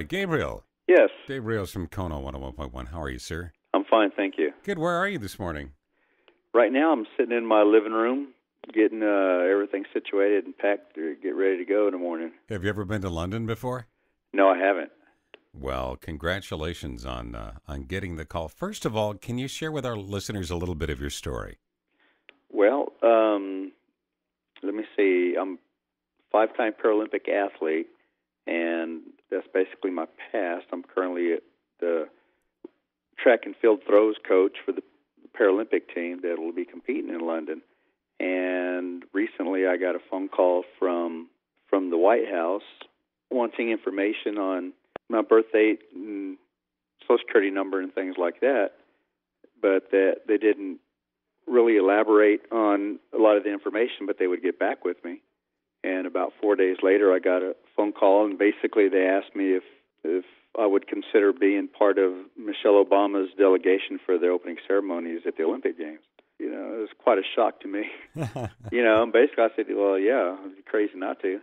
Gabriel. Yes. Dave Rios from Kono 101.1. How are you, sir? I'm fine, thank you. Good. Where are you this morning? Right now I'm sitting in my living room getting everything situated and packed to get ready to go in the morning. Have you ever been to London before? No, I haven't. Well, congratulations on getting the call. First of all, can you share with our listeners a little bit of your story? Well, let me see. I'm a 5-time Paralympic athlete, and that's basically my past. I'm currently the track and field throws coach for the Paralympic team that will be competing in London. And recently I got a phone call from the White House wanting information on my birth date and Social Security number and things like that, but that they didn't really elaborate on a lot of the information, but they would get back with me. And about 4 days later, I got a phone call, and basically they asked me if I would consider being part of Michelle Obama's delegation for the opening ceremonies at the Olympic Games. You know, it was quite a shock to me. You know, and basically I said, well, yeah, it'd be crazy not to.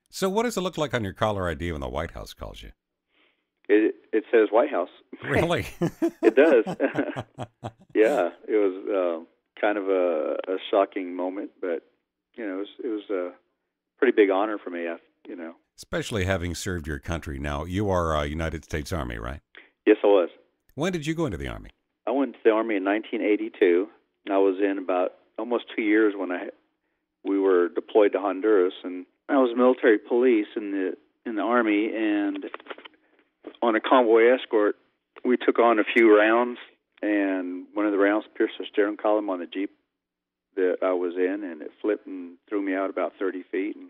So what does it look like on your caller ID when the White House calls you? It says White House. Really? It does. Yeah, it was kind of a shocking moment, but, you know, it was a pretty big honor for me, you know. Especially having served your country. Now, you are United States Army, right? Yes, I was. When did you go into the Army? I went to the Army in 1982. I was in about almost 2 years when we were deployed to Honduras, and I was military police in the Army, and on a convoy escort, we took on a few rounds, and one of the rounds pierced the steering column on the Jeep that I was in, and it flipped and threw me out about 30 feet, and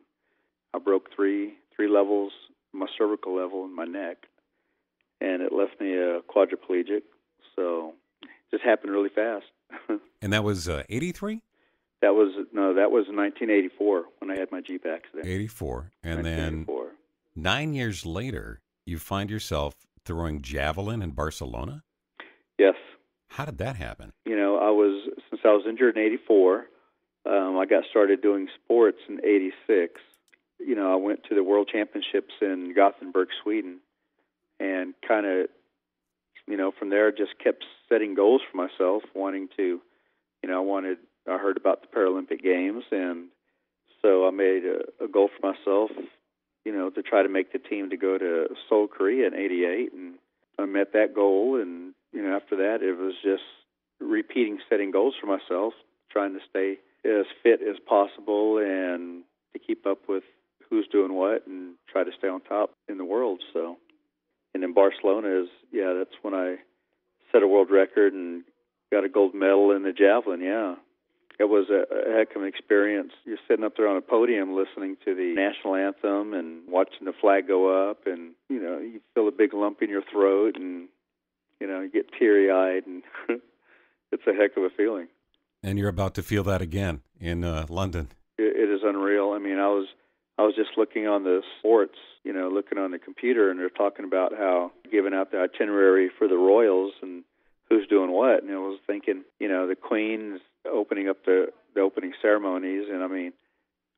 I broke three levels, my cervical level and my neck, and it left me a quadriplegic, so it just happened really fast. And that was 83? That was 1984 when I had my Jeep accident. 84. And then 9 years later, you find yourself throwing javelin in Barcelona? Yes. How did that happen? You know, since I was injured in 84, I got started doing sports in 86. You know, I went to the World Championships in Gothenburg, Sweden, and kind of, you know, from there just kept setting goals for myself, wanting to, you know, I heard about the Paralympic Games, and so I made a goal for myself, you know, to try to make the team to go to Seoul, Korea in 88, and I met that goal, and, you know, after that it was just repeating setting goals for myself, trying to stay as fit as possible and to keep up with who's doing what and try to stay on top in the world. So, and in Barcelona that's when I set a world record and got a gold medal in the javelin. Yeah, it was a heck of an experience. You're sitting up there on a podium listening to the national anthem and watching the flag go up, and you know you feel a big lump in your throat, and you know you get teary-eyed, and it's a heck of a feeling. And you're about to feel that again in London. It is unreal. I mean, I was just looking on the sports, you know, looking on the computer, and they're talking about how giving out the itinerary for the Royals and who's doing what. And I was thinking, you know, the Queen's opening up the opening ceremonies, and I mean,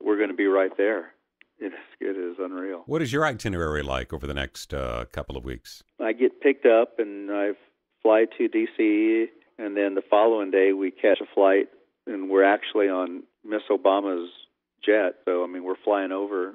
we're going to be right there. It is unreal. What is your itinerary like over the next couple of weeks? I get picked up, and I fly to D.C., and then the following day we catch a flight, and we're actually on Miss Obama's jet. So, I mean, we're flying over.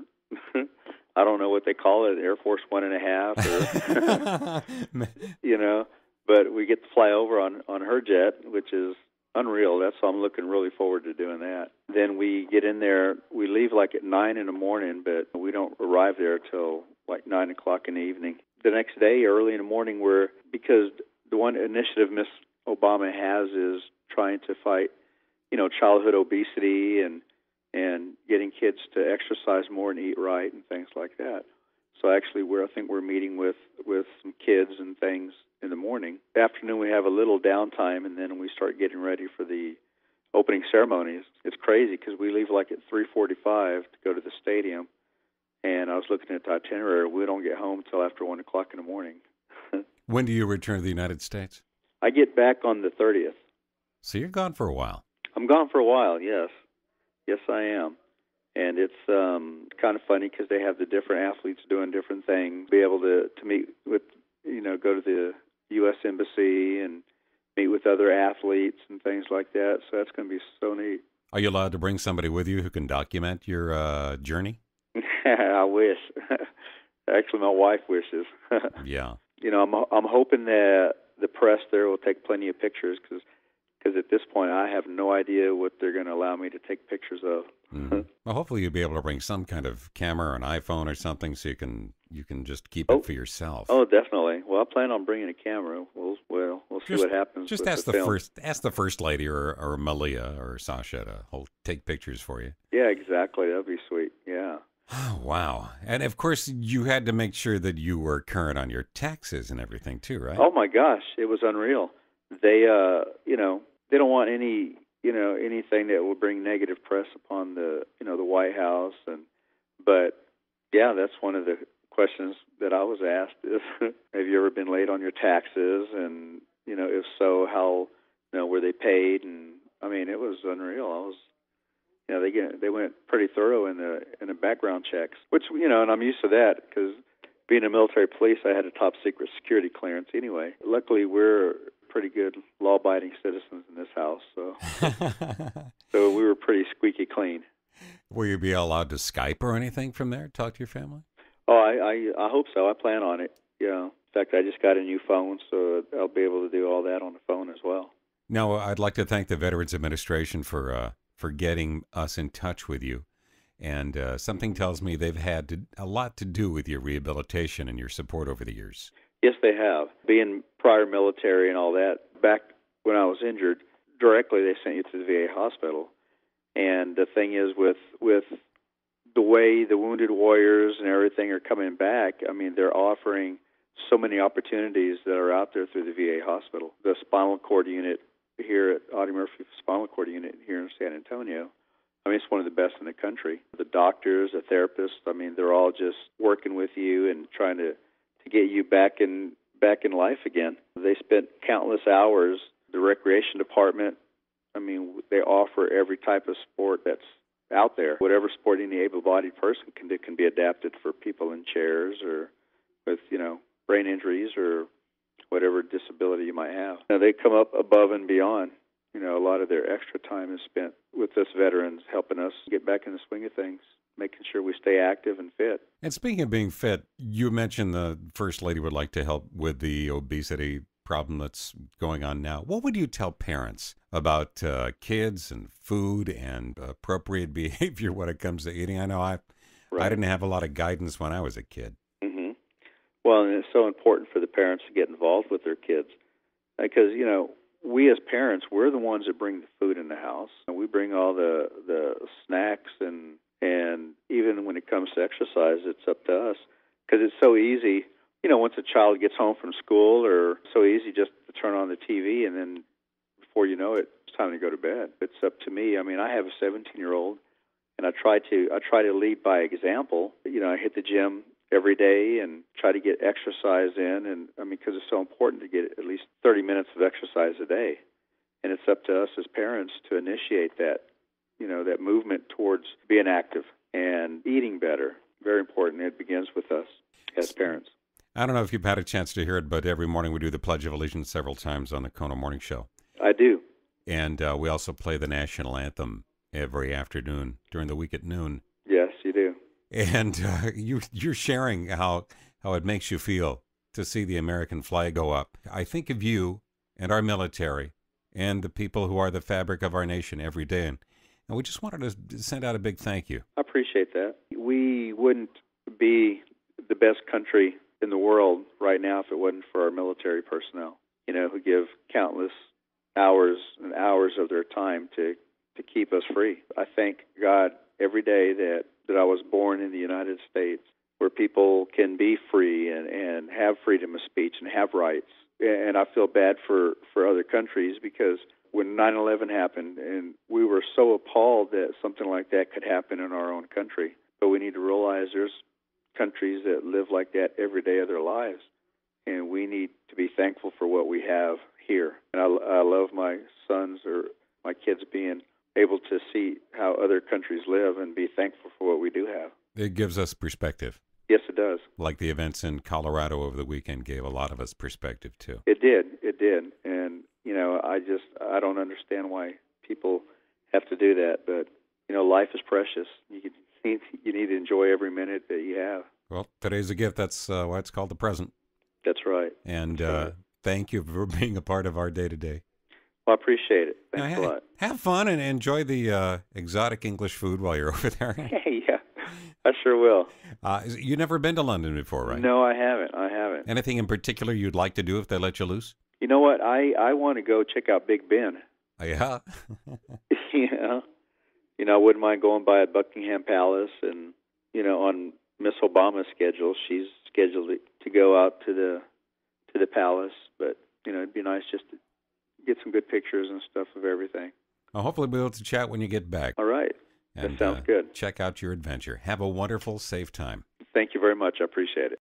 I don't know what they call it, Air Force 1.5, or, you know, but we get to fly over on her jet, which is unreal. So I'm looking really forward to doing that. Then we get in there. We leave like at 9 in the morning, but we don't arrive there till like 9 o'clock in the evening. The next day, early in the morning, because the one initiative Miss Obama has is trying to fight, you know, childhood obesity and getting kids to exercise more and eat right and things like that. So actually, I think we're meeting with some kids and things in the morning. Afternoon, we have a little downtime, and then we start getting ready for the opening ceremonies. It's crazy because we leave like at 3:45 to go to the stadium, and I was looking at the itinerary. We don't get home till after 1 o'clock in the morning. When do you return to the United States? I get back on the 30th. So you're gone for a while. I'm gone for a while, yes. Yes, I am. And it's kind of funny because they have the different athletes doing different things. Be able to meet with, go to the U.S. Embassy and meet with other athletes and things like that. So that's going to be so neat. Are you allowed to bring somebody with you who can document your journey? I wish. Actually, my wife wishes. Yeah. I'm hoping that the press there will take plenty of pictures because at this point I have no idea what they're going to allow me to take pictures of. Mm-hmm. Well, hopefully you'll be able to bring some kind of camera or an iPhone or something so you can just keep it for yourself. Oh, definitely. Well, I plan on bringing a camera. We'll see what happens. Just ask the first lady or Malia or Sasha to take pictures for you. Yeah, exactly. That'd be sweet. Yeah. Oh, wow. And of course, you had to make sure that you were current on your taxes and everything too, right? Oh my gosh, it was unreal. They, they don't want anything that will bring negative press upon the White House. But yeah, that's one of the questions that I was asked is, have you ever been late on your taxes? And, if so, how, were they paid? And I mean, it was unreal. They went pretty thorough in the background checks, which, and I'm used to that because being a military police, I had a top secret security clearance anyway. Luckily, we're pretty good law-abiding citizens in this house, so so we were pretty squeaky clean. Will you be allowed to Skype or anything from there? Talk to your family? Oh, I hope so. I plan on it. Yeah. In fact, I just got a new phone, so I'll be able to do all that on the phone as well. Now, I'd like to thank the Veterans Administration for getting us in touch with you. And something tells me they've had a lot to do with your rehabilitation and your support over the years. Yes, they have. Being prior military and all that, back when I was injured, directly they sent you to the VA hospital. And the thing is, with the way the wounded warriors and everything are coming back, I mean, they're offering so many opportunities that are out there through the VA hospital. The spinal cord unit here at Audie Murphy Spinal Cord Unit here in San Antonio, I mean, it's one of the best in the country. The doctors, the therapists, I mean, they're all just working with you and trying to get you back in life again. They spent countless hours. The recreation department, I mean, they offer every type of sport that's out there. Whatever sport any able-bodied person can do can be adapted for people in chairs or with, brain injuries or whatever disability you might have. They come up above and beyond. A lot of their extra time is spent with us veterans, helping us get back in the swing of things, making sure we stay active and fit. And speaking of being fit, you mentioned the First Lady would like to help with the obesity problem that's going on now. What would you tell parents about kids and food and appropriate behavior when it comes to eating? I know I didn't have a lot of guidance when I was a kid. Mm-hmm. Well, and it's so important for the parents to get involved with their kids because, we as parents, we're the ones that bring the food in the house. And we bring all the snacks and even when it comes to exercise, it's up to us because it's so easy. Once a child gets home from school, or so easy just to turn on the TV and then before you know it, it's time to go to bed. It's up to me. I mean, I have a 17-year-old, and I try to lead by example. I hit the gym every day and try to get exercise in, and I mean, because it's so important to get at least 30 minutes of exercise a day, and it's up to us as parents to initiate that, that movement towards being active and eating better. Very important. It begins with us as parents. I don't know if you've had a chance to hear it, but every morning we do the Pledge of Allegiance several times on the Kona Morning Show. I do. And we also play the national anthem every afternoon during the week at noon. Yes, you do. And you're sharing how it makes you feel to see the American flag go up. I think of you and our military and the people who are the fabric of our nation every day. And we just wanted to send out a big thank you. I appreciate that. We wouldn't be the best country in the world right now if it wasn't for our military personnel, who give countless hours and hours of their time to keep us free. I thank God every day that I was born in the United States, where people can be free and have freedom of speech and have rights. And I feel bad for other countries because when 9/11 happened, and we were so appalled that something like that could happen in our own country. But we need to realize there's countries that live like that every day of their lives, and we need to be thankful for what we have here. And I love my sons or my kids being able to see how other countries live and be thankful for what we do have. It gives us perspective. Yes, it does. Like the events in Colorado over the weekend gave a lot of us perspective, too. It did. And, I don't understand why people have to do that. But, life is precious. You need to enjoy every minute that you have. Well, today's a gift. That's why it's called the present. That's right. And That's right. Thank you for being a part of our day-to-day. Well, I appreciate it. Thanks a lot. Have fun and enjoy the exotic English food while you're over there. Yeah, I sure will. You've never been to London before, right? No, I haven't. Anything in particular you'd like to do if they let you loose? You know what? I want to go check out Big Ben. Oh, yeah? I wouldn't mind going by at Buckingham Palace, and on Miss Obama's schedule, she's scheduled to go out to the palace. But it'd be nice just to get some good pictures and stuff of everything. Well, hopefully we'll be able to chat when you get back. All right. And, that sounds good. Check out your adventure. Have a wonderful, safe time. Thank you very much. I appreciate it.